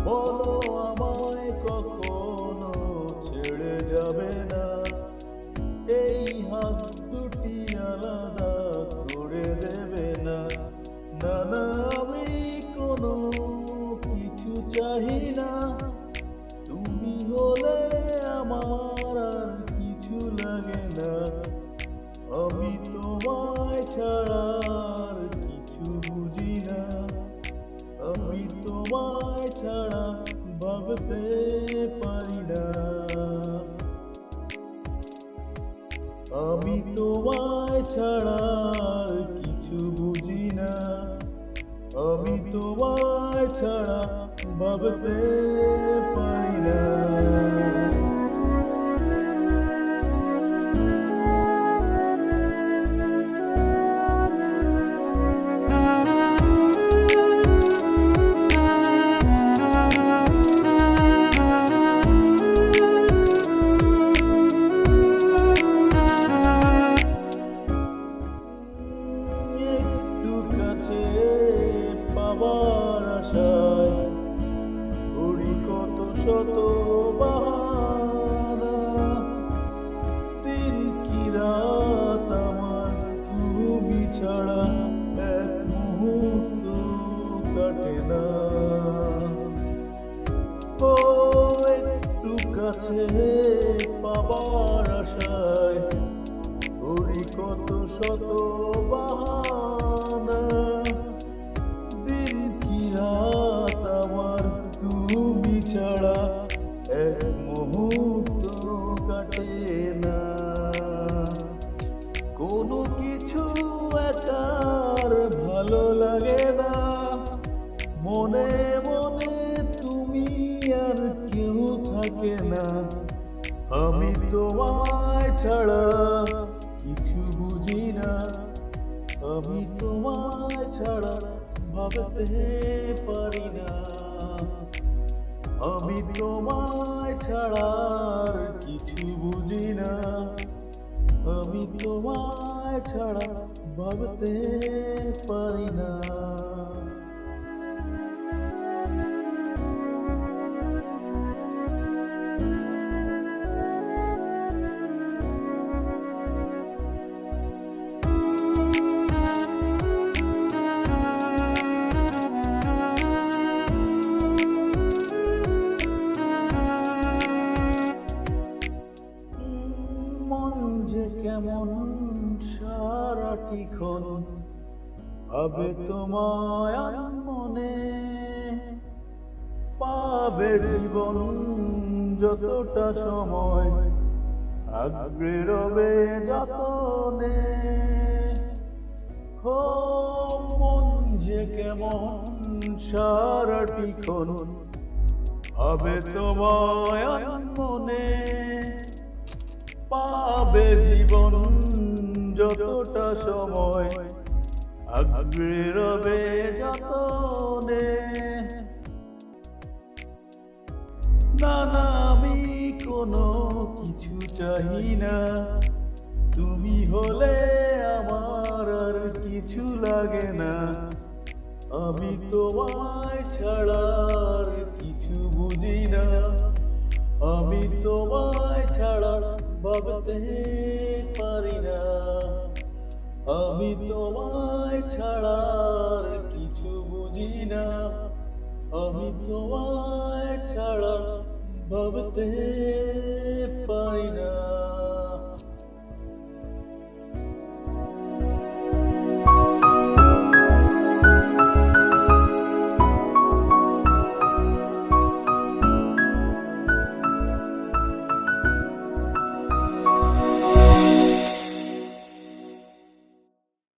বলো আমায় কখনো ছেড়ে যাবে না, এই হাত দুটি আলাদা করে দেবে না। না না, আমি কোনো কিছু চাহি না, তুমি হলে আমার আর কিছু লাগে না। আমি তোমায় ছাড়া আর কিছু বুঝি না, আমি তোমায় ছাড়া ভাবতে পারি না। আমি তোমায় ছাড়া আর কিছু বুঝি না, আমি তোমায় ছাড়া ভাবতে পারি না। একটু কাছে পাবার আশায় ধরি কত শত বাহানা, দিন কি রাত আমার তুমি ছাড়া এক মুহূর্ত কাটে না। ও একটু কাছে পাবার আশায় ধরি কত শত বাহানা, দিন কি রাত আমার তুমি ছাড়া এক মুহূর্ত কাটে না। কোনো কিছু একার ভালো লাগে না, মনে মনে তুমি আর কেউ থাকে না। আমি তোমায় ছাড়া কিছু বুঝি না, আমি তোমায় ছাড়া ভাবতে পারি না। আমি তোমায় ছাড়া আর কিছু বুঝি না, আমি তোমায় ছাড়া ভাবতে পারি না। মন যে কেমন সারাটিক্ষণ ভাবে তোমায় মনে, পাবে জীবন যতটা সময় আগ্রে রবে যতনে। হো মন যে কেমন সারাটিক্ষণ ভাবে তোমায় মনে, পাবে জীবন যতটা সময় আগ্রে রবে যতনে। না না, আমি কোনো কিছু চাহি না, তুমি হলে আমার আর কিছু লাগে না। আমি তোমায় ছাড়া আর কিছু বুঝি না, আমি তোমায় ছাড়া ভাবতে পারি না। আমি তোমায় ছাড়া আর কিছু বুঝি না, আমি তোমায় ছাড়া ভাবতে